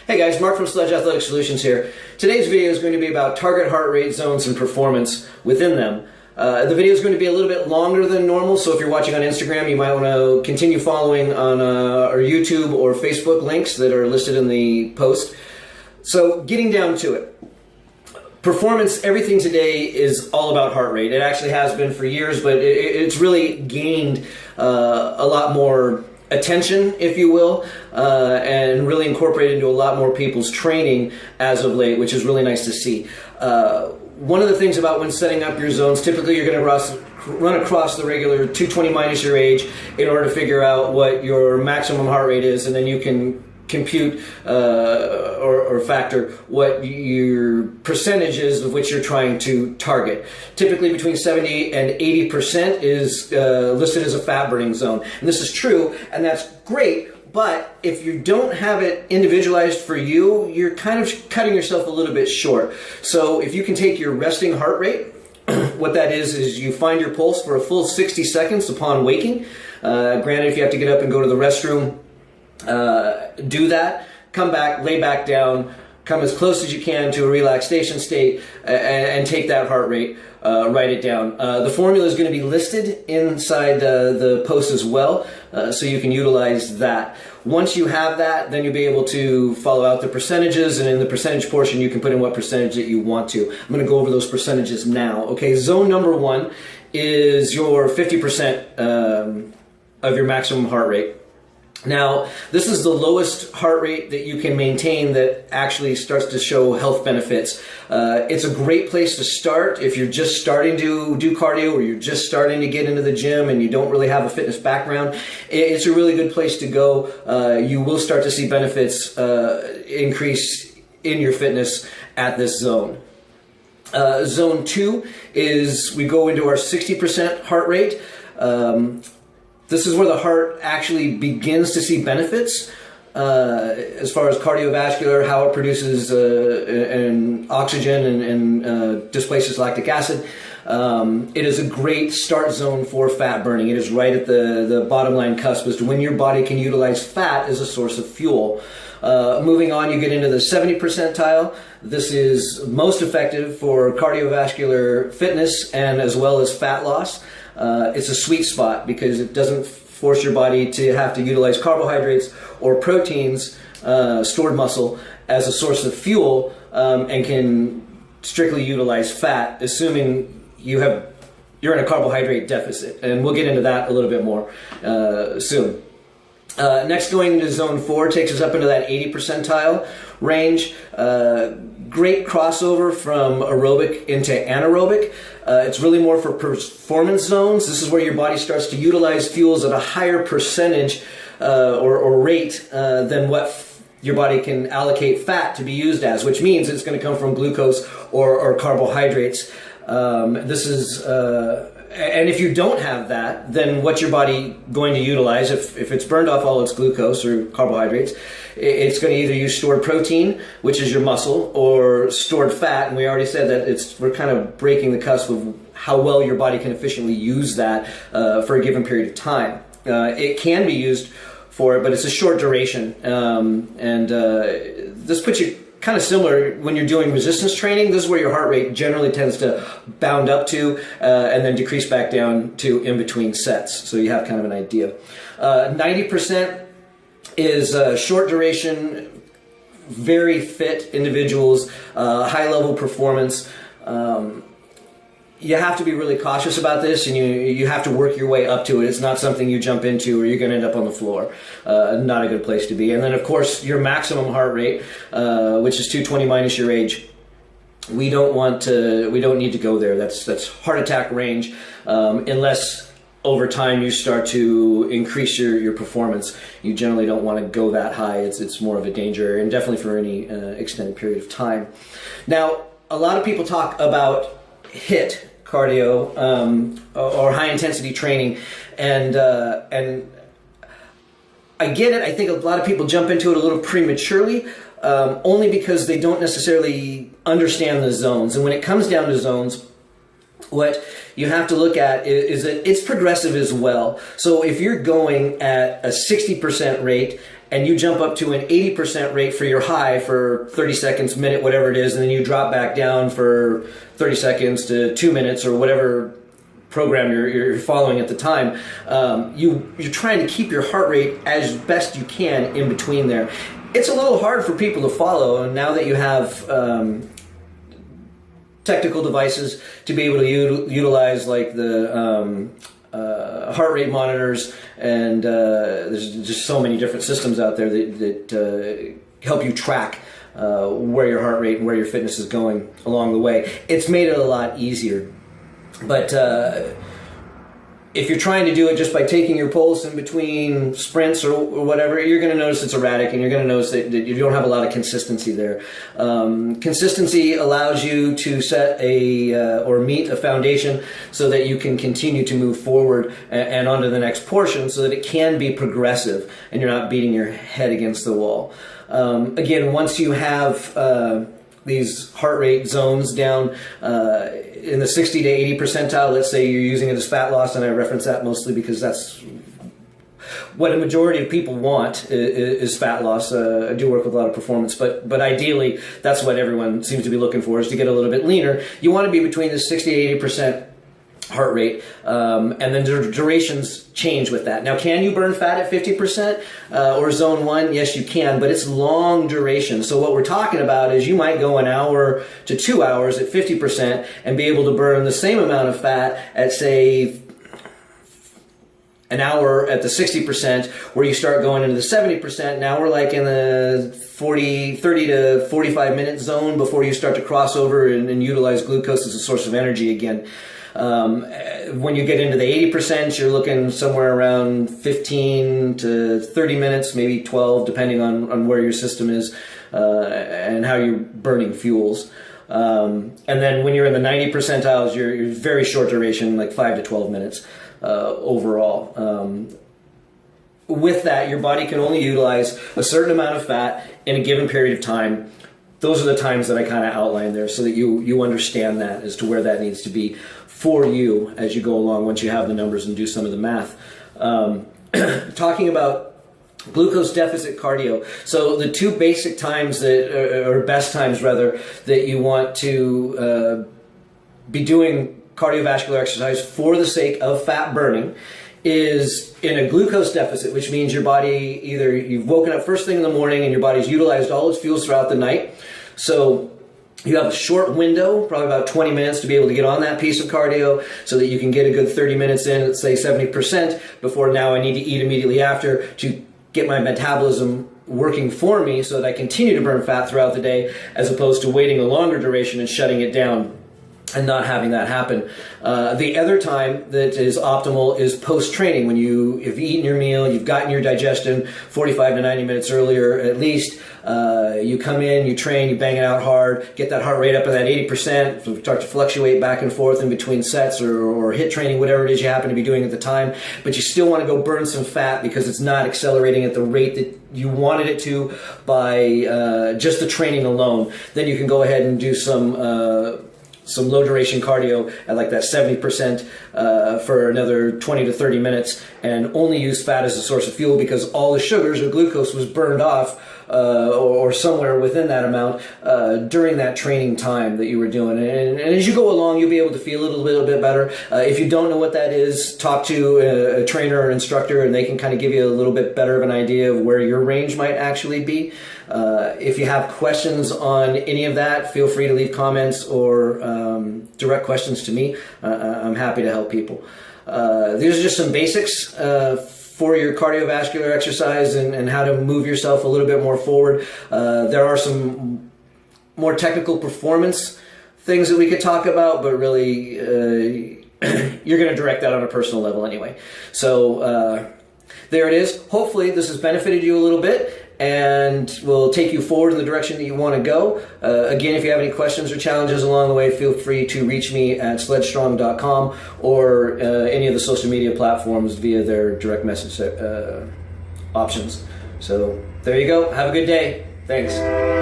Hey guys, Mark from Sledge Athletic Solutions here. Today's video is going to be about target heart rate zones and performance within them. The video is going to be a little bit longer than normal, so if you're watching on Instagram, you might want to continue following on our YouTube or Facebook links that are listed in the post. So getting down to it. Performance, everything today is all about heart rate. It actually has been for years, but it's really gained a lot more attention, if you will, and really incorporated into a lot more people's training as of late, which is really nice to see. One of the things about when setting up your zones, typically you're going to run across the regular 220 minus your age in order to figure out what your maximum heart rate is, and then you can compute or factor what your percentage is of which you're trying to target. Typically between 70 and 80% is listed as a fat burning zone. And this is true, and that's great, but if you don't have it individualized for you, you're kind of cutting yourself a little bit short. So if you can take your resting heart rate, what that is you find your pulse for a full 60 seconds upon waking. Granted, if you have to get up and go to the restroom, do that, come back, lay back down, come as close as you can to a relaxation state, and take that heart rate, write it down. The formula is going to be listed inside the post as well, so you can utilize that. Once you have that, then you'll be able to follow out the percentages, and in the percentage portion you can put in what percentage that you want to. I'm going to go over those percentages now. Okay, zone number 1 is your 50% of your maximum heart rate. Now, this is the lowest heart rate that you can maintain that actually starts to show health benefits. It's a great place to start if you're just starting to do cardio or you're just starting to get into the gym and you don't really have a fitness background. It's a really good place to go. You will start to see benefits increase in your fitness at this zone. Zone 2 is we go into our 60% heart rate. This is where the heart actually begins to see benefits as far as cardiovascular, how it produces oxygen and displaces lactic acid. It is a great start zone for fat burning. It is right at the bottom line cusp as to when your body can utilize fat as a source of fuel. Moving on, you get into the 70 percentile. This is most effective for cardiovascular fitness and as well as fat loss. It's a sweet spot because it doesn't force your body to have to utilize carbohydrates or proteins, stored muscle, as a source of fuel, and can strictly utilize fat, assuming you're in a carbohydrate deficit. And we'll get into that a little bit more soon. Next, going into zone 4 takes us up into that 80 percentile range. Great crossover from aerobic into anaerobic. It's really more for performance zones. This is where your body starts to utilize fuels at a higher percentage or rate than what your body can allocate fat to be used as, which means it's going to come from glucose or carbohydrates. This is and if you don't have that, then what's your body going to utilize? If it's burned off all its glucose or carbohydrates, it's going to either use stored protein, which is your muscle, or stored fat. And we already said that we're kind of breaking the cusp of how well your body can efficiently use that for a given period of time. It can be used for it, but it's a short duration. This puts you kind of similar when you're doing resistance training. This is where your heart rate generally tends to bound up to and then decrease back down to in between sets. So you have kind of an idea. 90% is short duration, very fit individuals, high level performance. You have to be really cautious about this, and you have to work your way up to it. It's not something you jump into or you're going to end up on the floor. Not a good place to be. And then, of course, your maximum heart rate, which is 220 minus your age. We don't need to go there. That's heart attack range, unless over time you start to increase your performance. You generally don't want to go that high. It's more of a danger, and definitely for any extended period of time. Now, a lot of people talk about HIIT cardio or high intensity training, and I get it. I think a lot of people jump into it a little prematurely, only because they don't necessarily understand the zones. And when it comes down to zones, what you have to look at is that it's progressive as well. So if you're going at a 60% rate and you jump up to an 80% rate for your high for 30 seconds, minute, whatever it is, and then you drop back down for 30 seconds to 2 minutes or whatever program you're following at the time, you're trying to keep your heart rate as best you can in between there. It's a little hard for people to follow, and now that you have technical devices to be able to utilize, like the heart rate monitors, and there's just so many different systems out there that help you track where your heart rate and where your fitness is going along the way. It's made it a lot easier. But if you're trying to do it just by taking your pulse in between sprints or whatever, you're going to notice it's erratic, and you're going to notice that you don't have a lot of consistency there. Consistency allows you to set or meet a foundation so that you can continue to move forward and on to the next portion, so that it can be progressive and you're not beating your head against the wall. Again, once you have these heart rate zones down in the 60 to 80 percentile, let's say you're using it as fat loss, and I reference that mostly because that's what a majority of people want is fat loss. I do work with a lot of performance, but ideally that's what everyone seems to be looking for, is to get a little bit leaner. You want to be between the 60 to 80% heart rate, and then the durations change with that. Now, can you burn fat at 50% or zone 1? Yes, you can, but it's long duration. So what we're talking about is you might go an hour to 2 hours at 50% and be able to burn the same amount of fat at, say, an hour at the 60%, where you start going into the 70%. Now we're like in the 30 to 45 minute zone before you start to cross over and utilize glucose as a source of energy again. When you get into the 80%, you're looking somewhere around 15 to 30 minutes, maybe 12, depending on where your system is and how you're burning fuels. And then when you're in the 90 percentiles, you're very short duration, like 5 to 12 minutes overall. With that, your body can only utilize a certain amount of fat in a given period of time. Those are the times that I kind of outlined there, so that you understand that as to where that needs to be for you as you go along, once you have the numbers and do some of the math. Talking about glucose deficit cardio. So the two basic times that, or best times rather, that you want to be doing cardiovascular exercise for the sake of fat burning is in a glucose deficit, which means your body, either you've woken up first thing in the morning and your body's utilized all its fuels throughout the night. So you have a short window, probably about 20 minutes, to be able to get on that piece of cardio so that you can get a good 30 minutes in, let's say 70%, before now I need to eat immediately after to get my metabolism working for me so that I continue to burn fat throughout the day, as opposed to waiting a longer duration and shutting it down and not having that happen. The other time that is optimal is post-training, when you've eaten your meal, you've gotten your digestion 45 to 90 minutes earlier at least. You come in, you train, you bang it out hard, get that heart rate up at that 80%, so start to fluctuate back and forth in between sets or HIIT training, whatever it is you happen to be doing at the time. But you still want to go burn some fat because it's not accelerating at the rate that you wanted it to by just the training alone. Then you can go ahead and do some low duration cardio at like that 70% for another 20 to 30 minutes, and only use fat as a source of fuel, because all the sugars or glucose was burned off or somewhere within that amount during that training time that you were doing. And as you go along, you'll be able to feel it a little bit better. If you don't know what that is, talk to a trainer or instructor, and they can kind of give you a little bit better of an idea of where your range might actually be. If you have questions on any of that, feel free to leave comments or direct questions to me. I'm happy to help people. These are just some basics for your cardiovascular exercise and how to move yourself a little bit more forward. There are some more technical performance things that we could talk about, but really you're going to direct that on a personal level anyway. So there it is. Hopefully this has benefited you a little bit and will take you forward in the direction that you want to go. Again, if you have any questions or challenges along the way, feel free to reach me at SledgeStrong.com or any of the social media platforms via their direct message options. So there you go. Have a good day. Thanks.